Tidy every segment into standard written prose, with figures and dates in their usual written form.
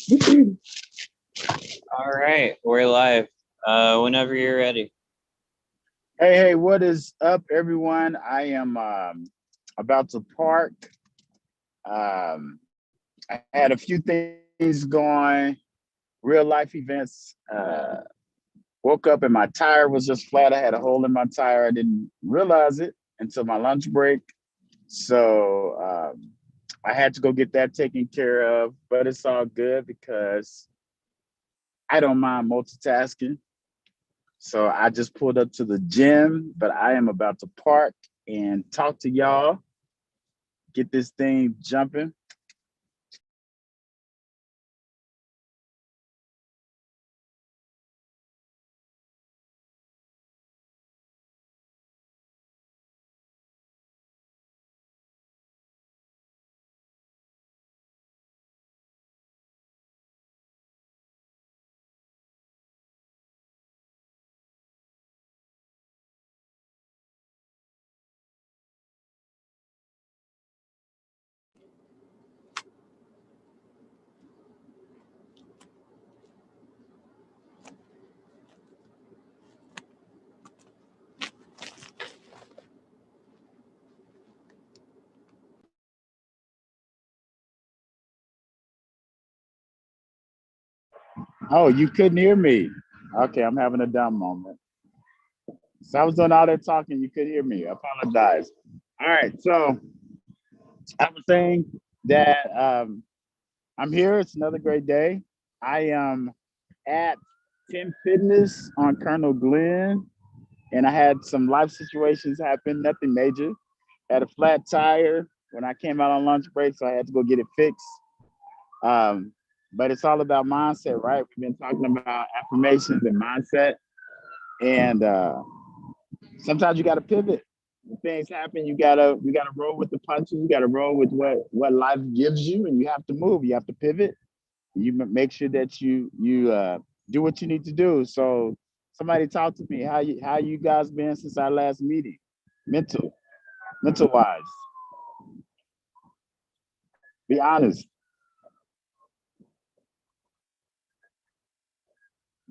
All right, we're live. Whenever you're ready. Hey, what is up, everyone? I am about to park. I had a few things going, real life events. Woke up and my tire was just flat. I had a hole in my tire. I didn't realize it until my lunch break. So I had to go get that taken care of, but it's all good because I don't mind multitasking. So I just pulled up to the gym, but I am about to park and talk to y'all, get this thing jumping. Oh, you couldn't hear me. Okay, I'm having a dumb moment. So I was doing all that talking, you couldn't hear me. I apologize. All right, so I was saying that I'm here. It's another great day. I am at Tim Fitness on Colonel Glenn, and I had some life situations happen, nothing major. Had a flat tire when I came out on lunch break, so I had to go get it fixed. Um, but it's all about mindset, right? We've been talking about affirmations and mindset, and sometimes you got to pivot. When things happen, you gotta roll with the punches. You got to roll with what life gives you, and you have to move. You have to pivot. You make sure that you do what you need to do. So somebody talk to me. How you guys been since our last meeting? Mental, mental wise. Be honest.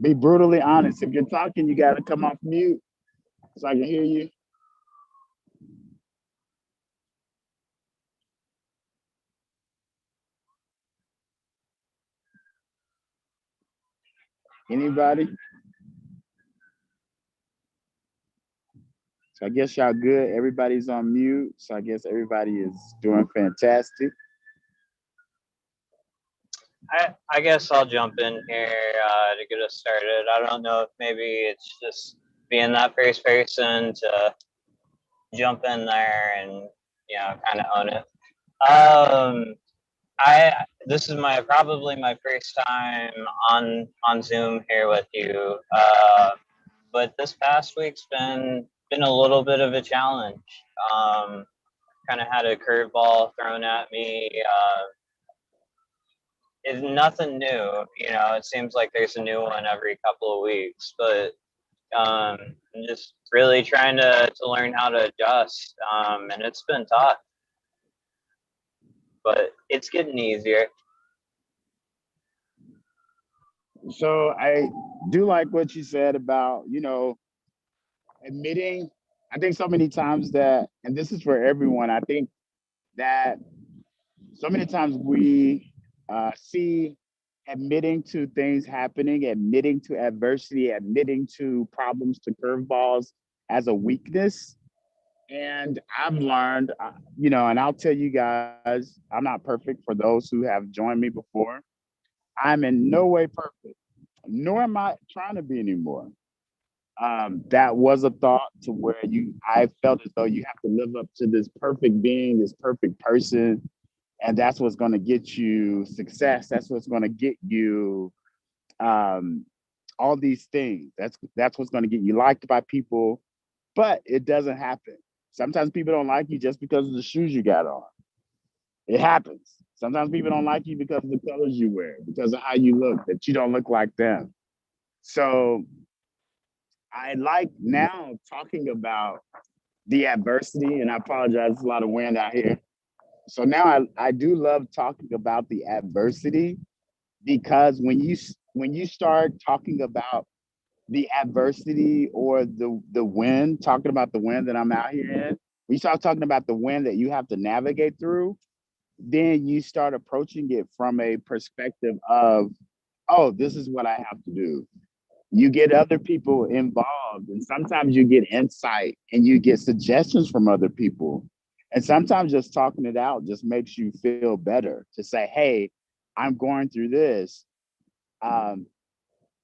Be brutally honest. If you're talking, you got to come off mute so I can hear you. Anybody? So I guess y'all good. Everybody's on mute. So I guess everybody is doing fantastic. I guess I'll jump in here to get us started. I don't know if maybe it's just being that first person to jump in there and kind of own it. Um, I This is my probably my first time on Zoom here with you. But this past week's been a little bit of a challenge. Um, Kind of had a curveball thrown at me. It's nothing new. It seems like there's a new one every couple of weeks, but I'm just really trying to learn how to adjust. And it's been tough, but it's getting easier. So I do like what you said about, admitting. I think so many times that, and this is for everyone, I think that so many times we see admitting to things happening, admitting to adversity, admitting to problems, to curveballs as a weakness. And I've learned, and I'll tell you guys, I'm not perfect for those who have joined me before. I'm in no way perfect, nor am I trying to be anymore. That was a thought to where I felt as though you have to live up to this perfect being, this perfect person, and that's what's going to get you success. That's what's going to get you um, all these things. That's what's going to get you liked by people, but it doesn't happen. Sometimes people don't like you just because of the shoes you got on. It happens. Sometimes people don't like you because of the colors you wear, because of how you look, that you don't look like them. So I like now talking about the adversity, and I apologize, there's a lot of wind out here. So now I do love talking about the adversity because when you start talking about the adversity or the wind, talking about the wind that I'm out here in, when you start talking about the wind that you have to navigate through, then you start approaching it from a perspective of, oh, this is what I have to do. You get other people involved, and sometimes you get insight and you get suggestions from other people. And sometimes just talking it out just makes you feel better to say, hey, I'm going through this. Um,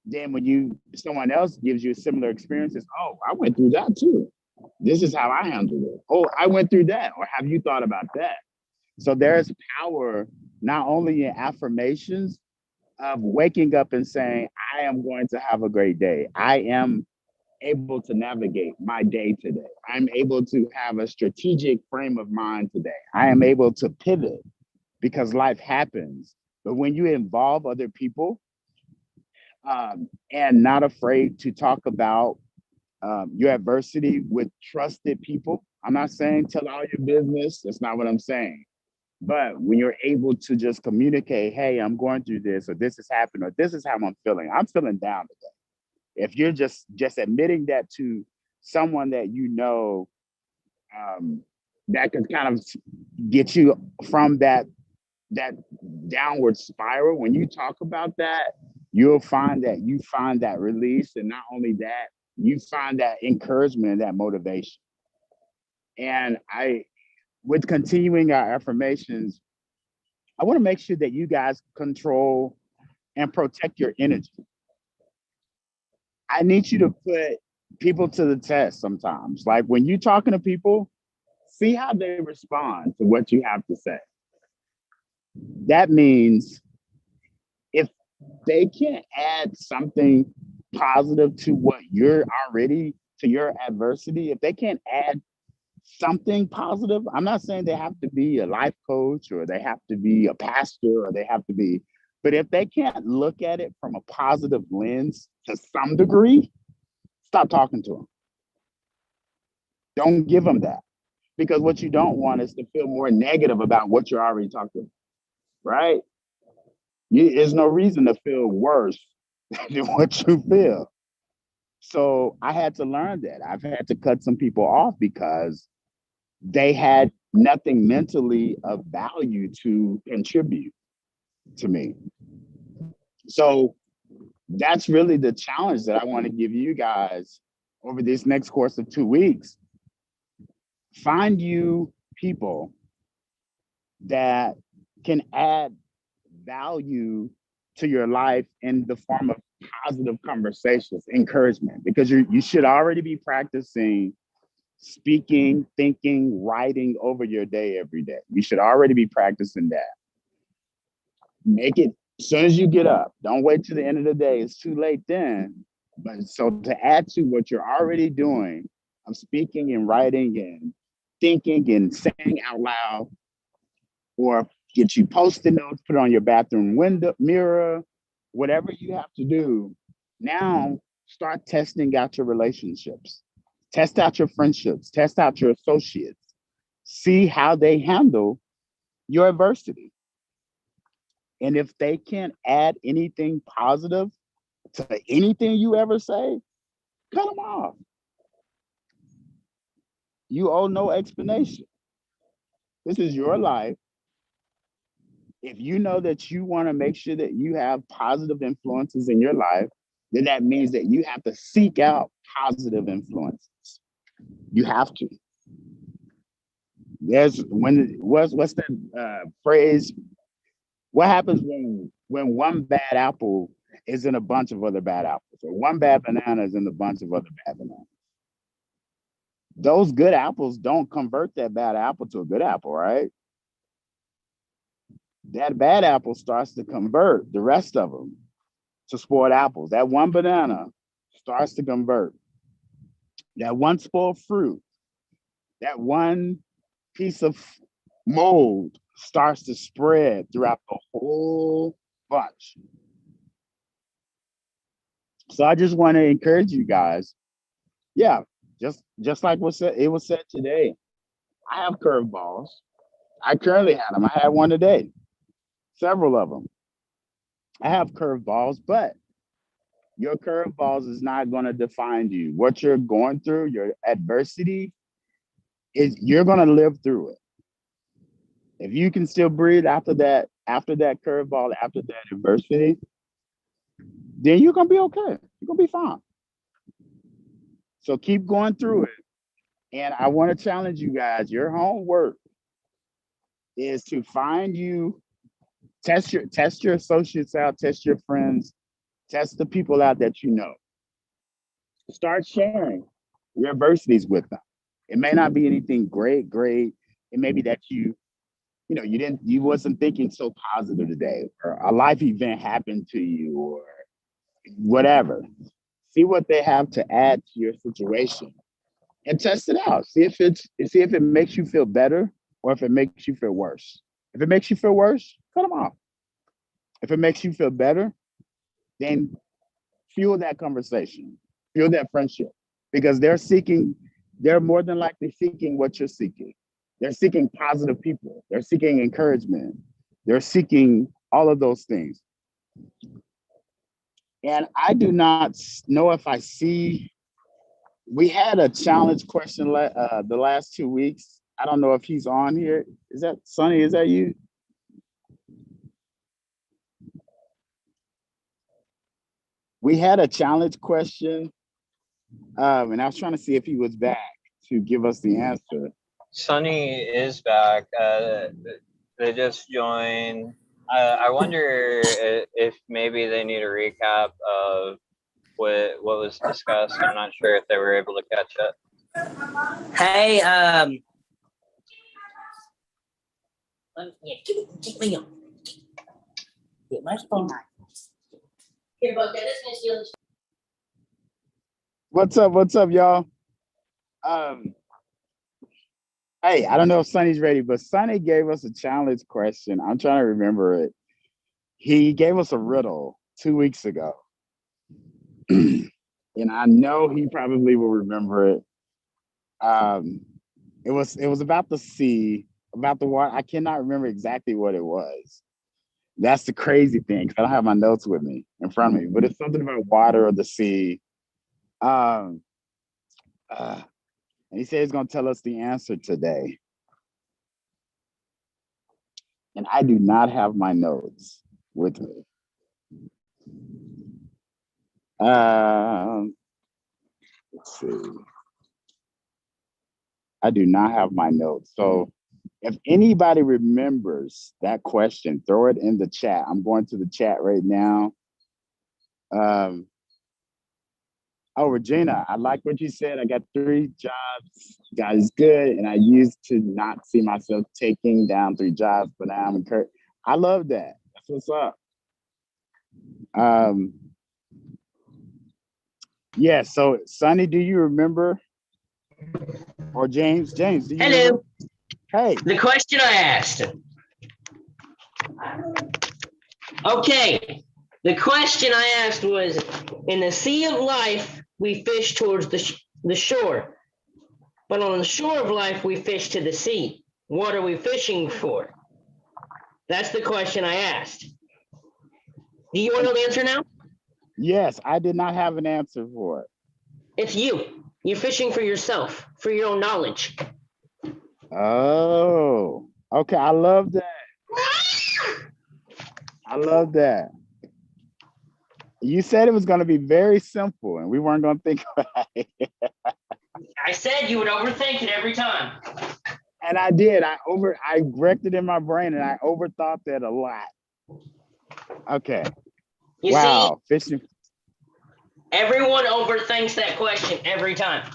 then when you someone else gives you similar experiences, oh, I went through that too. This is how I handled it. Oh, I went through that. Or have you thought about that? So there's power not only in affirmations of waking up and saying, I am going to have a great day. I am able to navigate my day today. I'm able to have a strategic frame of mind today. I am able to pivot because life happens. But when you involve other people, and not afraid to talk about your adversity with trusted people. I'm not saying tell all your business. That's not what I'm saying. But when you're able to just communicate, hey, I'm going through this, or this has happened, or this is how I'm feeling. I'm feeling down today. If you're just admitting that to someone that you know, um, that can kind of get you from that downward spiral. When you talk about that, you'll find that you find that release, and not only that, you find that encouragement and that motivation. And I, with continuing our affirmations, I want to make sure that you guys control and protect your energy. I need you to put people to the test sometimes. Like when you're talking to people, see how they respond to what you have to say. That means if they can't add something positive to what you're already, to your adversity, if they can't add something positive, I'm not saying they have to be a life coach or they have to be a pastor or they have to be, but if they can't look at it from a positive lens to some degree, stop talking to them. Don't give them that, because what you don't want is to feel more negative about what you're already talking, right? There's no reason to feel worse than what you feel. So I had to learn that. I've had to cut some people off because they had nothing mentally of value to contribute to me. So that's really the challenge that I want to give you guys over this next course of 2 weeks. Find you people that can add value to your life in the form of positive conversations, encouragement, because you should already be practicing speaking, thinking, writing over your day every day. You should already be practicing that. Make it as soon as you get up. Don't wait till the end of the day. It's too late then. But so to add to what you're already doing, I'm speaking and writing and thinking and saying out loud, or get you post-it notes, put it on your bathroom window mirror, whatever you have to do. Now start testing out your relationships, test out your friendships, test out your associates, see how they handle your adversity. And if they can't add anything positive to anything you ever say, cut them off. You owe no explanation. This is your life. If you know that you want to make sure that you have positive influences in your life, then that means that you have to seek out positive influences. You have to. There's what's that phrase? What happens when one bad apple is in a bunch of other bad apples, or one bad banana is in a bunch of other bad bananas? Those good apples don't convert that bad apple to a good apple, right? That bad apple starts to convert the rest of them to spoiled apples. That one banana starts to convert. That one spoiled fruit, that one piece of mold starts to spread throughout the whole bunch. So I just want to encourage you guys. Yeah, just like it was said today. I have curveballs. I currently had them. I had one today, several of them. I have curveballs, but your curveballs is not going to define you. What you're going through, your adversity, is you're going to live through it. If you can still breathe after that curveball, after that adversity, then you're going to be okay. You're going to be fine. So keep going through it. And I want to challenge you guys. Your homework is to find you, test your associates out, test your friends, test the people out that you know. Start sharing your adversities with them. It may not be anything great. It may be that you wasn't thinking so positive today, or a life event happened to you, or whatever. See what they have to add to your situation and test it out. See if it makes you feel better or if it makes you feel worse. If it makes you feel worse, cut them off. If it makes you feel better, then fuel that conversation, fuel that friendship, because they're more than likely seeking what you're seeking. They're seeking positive people. They're seeking encouragement. They're seeking all of those things. And I do not know if I see, we had a challenge question the last 2 weeks. I don't know if he's on here. Is that Sonny? Is that you? We had a challenge question, and I was trying to see if he was back to give us the answer. Sunny is back. They just joined. I wonder if maybe they need a recap of what was discussed. I'm not sure if they were able to catch it. Hey, get me on. Get my phone. What's up, y'all? Hey, I don't know if Sonny's ready, but Sonny gave us a challenge question. I'm trying to remember it. He gave us a riddle 2 weeks ago. And I know he probably will remember it. It was about the sea, about the water. I cannot remember exactly what it was. That's the crazy thing, because I don't have my notes with me in front of me, but it's something about water or the sea. And he said he's going to tell us the answer today. And I do not have my notes with me. Let's see. I do not have my notes. So if anybody remembers that question, throw it in the chat. I'm going to the chat right now. Oh, Regina, I like what you said. I got 3 jobs. God is good. And I used to not see myself taking down 3 jobs, but now I'm encouraged. I love that. That's what's up. Yeah, so Sonny, do you remember? Or James, do you Hello. remember? Hey. The question I asked. Okay. The question I asked was, in the sea of life, we fish towards the shore. But on the shore of life, we fish to the sea. What are we fishing for? That's the question I asked. Do you want to know the answer now? Yes, I did not have an answer for it. It's you. You're fishing for yourself, for your own knowledge. Oh, okay. I love that. I love that. You said it was going to be very simple and we weren't going to think about it. I said you would overthink it every time. And I did. I wrecked it in my brain and I overthought that a lot. Okay. You wow. see, Fishing. Everyone overthinks that question every time.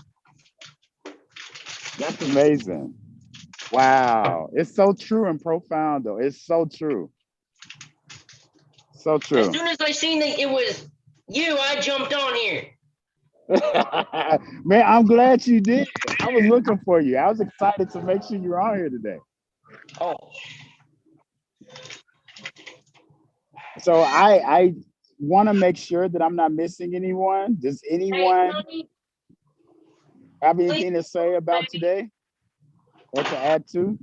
That's amazing. Wow. It's so true and profound, though. It's so true. So true. As soon as I seen that it was you, I jumped on here. Man, I'm glad you did. I was looking for you. I was excited to make sure you're on here today. Oh. So I want to make sure that I'm not missing anyone. Does anyone have anything to say about today or to add to?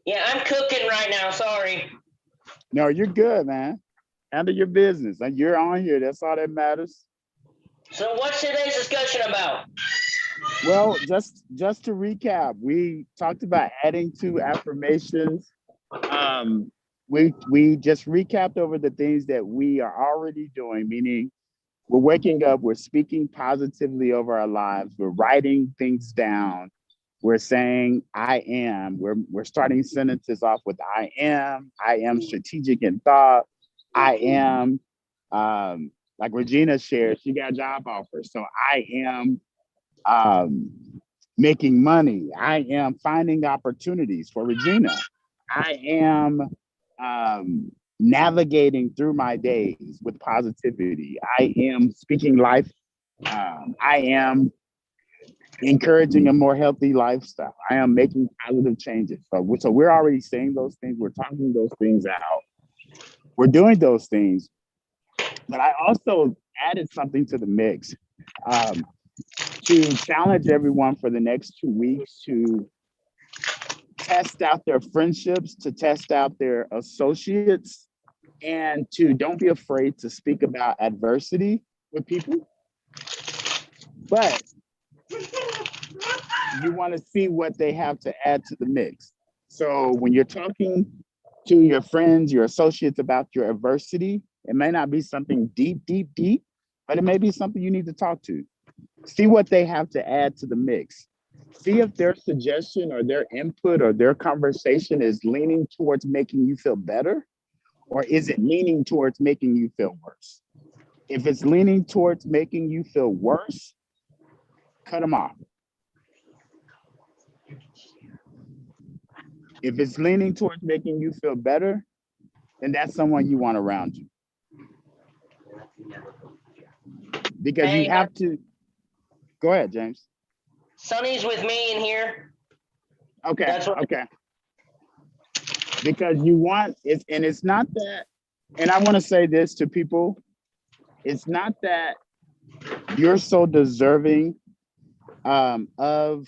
Yeah, I'm cooking right now. Sorry. No, you're good, man. Handle your business. And you're on here. That's all that matters. So what's today's discussion about? Well, just to recap, we talked about adding to affirmations. We just recapped over the things that we are already doing, meaning we're waking up, we're speaking positively over our lives, we're writing things down, we're saying I am, we're starting sentences off with I am strategic in thought, I am like Regina shared, she got job offers. So I am um, making money. I am finding opportunities for Regina. I am navigating through my days with positivity. I am speaking life. I am encouraging a more healthy lifestyle. I am making positive changes. So we're already saying those things. We're talking those things out. We're doing those things. But I also added something to the mix. To challenge everyone for the next 2 weeks to test out their friendships, to test out their associates, and to don't be afraid to speak about adversity with people. But you want to see what they have to add to the mix. So when you're talking to your friends, your associates about your adversity, it may not be something deep, but it may be something you need to talk to. See what they have to add to the mix. See if their suggestion or their input or their conversation is leaning towards making you feel better, or is it leaning towards making you feel worse? If it's leaning towards making you feel worse, cut them off. If it's leaning towards making you feel better, then that's someone you want around you. Because you Hey, have to. Go ahead, James. Sonny's with me in here. Okay. That's what. Okay. Because you want it, and it's not that. And I want to say this to people: it's not that you're so deserving of,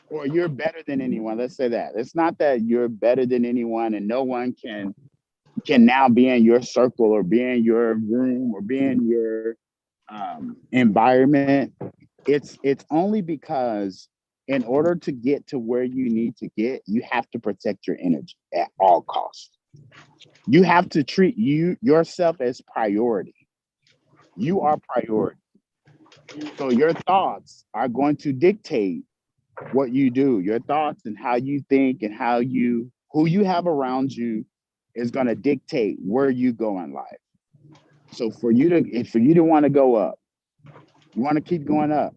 or you're better than anyone. Let's say that it's not that you're better than anyone, and no one can now be in your circle or be in your room or be in your environment. It's only because in order to get to where you need to get, you have to protect your energy at all costs. You have to treat yourself as priority. You are priority. So your thoughts are going to dictate what you do. Your thoughts and how you think and who you have around you is going to dictate where you go in life. So for you to want to go up, you want to keep going up,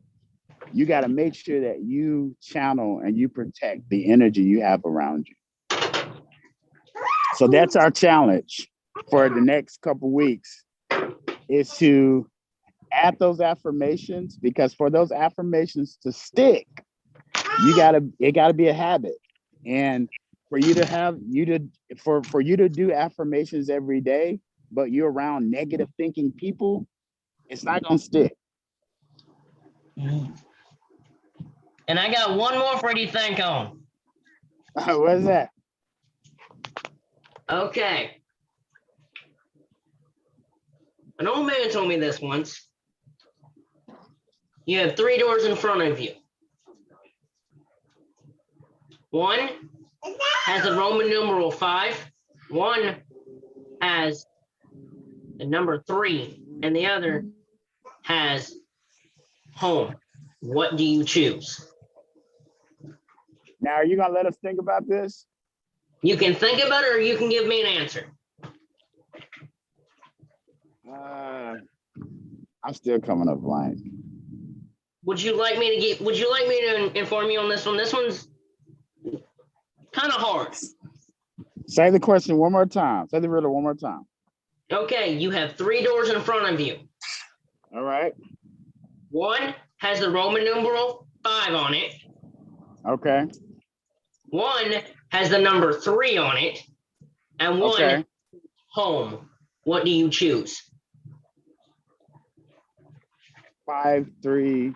you got to make sure that you channel and you protect the energy you have around you. So that's our challenge for the next couple weeks, is to add those affirmations, because for those affirmations to stick, it gotta be a habit. And for you to do affirmations every day, but you're around negative thinking people, it's not gonna stick. And I got one more for you to think on. What is that? Okay. An old man told me this once. You have 3 doors in front of you. One has the Roman numeral 5. One has the number 3, and the other has home. What do you choose? Now, are you gonna let us think about this? You can think about it, or you can give me an answer. I'm still coming up blank. Would you like me to inform you on this one? This one's kind of hard. Say the question one more time. Say the riddle one more time. Okay, you have 3 doors in front of you. All right. One has the Roman numeral 5 on it. Okay. One has the number 3 on it, and one home. What do you choose? 5, 3,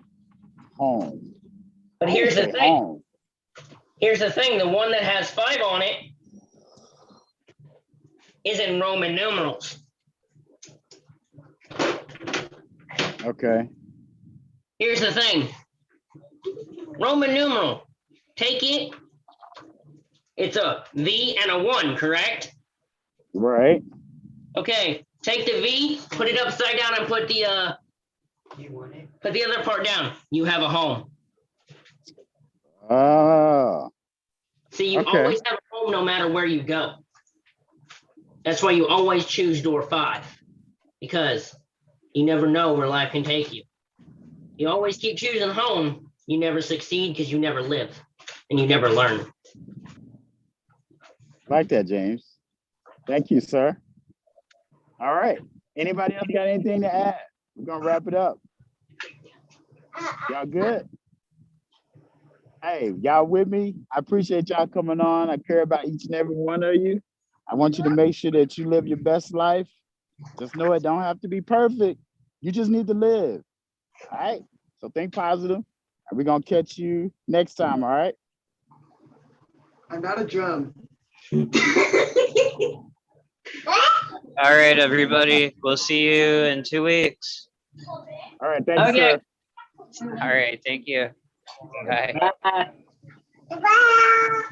home. But here's the thing. Home. Here's the thing, the one that has 5 on it is in Roman numerals. Okay. Here's the thing. Roman numeral, take it. It's a V and a 1, correct? Right. Okay, take the V, put it upside down and put the other part down. You have a home. Oh. See, you Okay. always have a home no matter where you go. That's why you always choose door 5, because you never know where life can take you. You always keep choosing home, you never succeed because you never live and you never learn. Like that, James. Thank you, sir. All right. Anybody else got anything to add? We're gonna wrap it up. Y'all good? Hey, y'all with me? I appreciate y'all coming on. I care about each and every one of you. I want you to make sure that you live your best life. Just know it don't have to be perfect. You just need to live. All right. So think positive. And we're gonna catch you next time. All right. I'm not a drum. All right, everybody. We'll see you in 2 weeks. All right. Thank you, Okay. sir. All right. Thank you. Bye. Bye. Bye.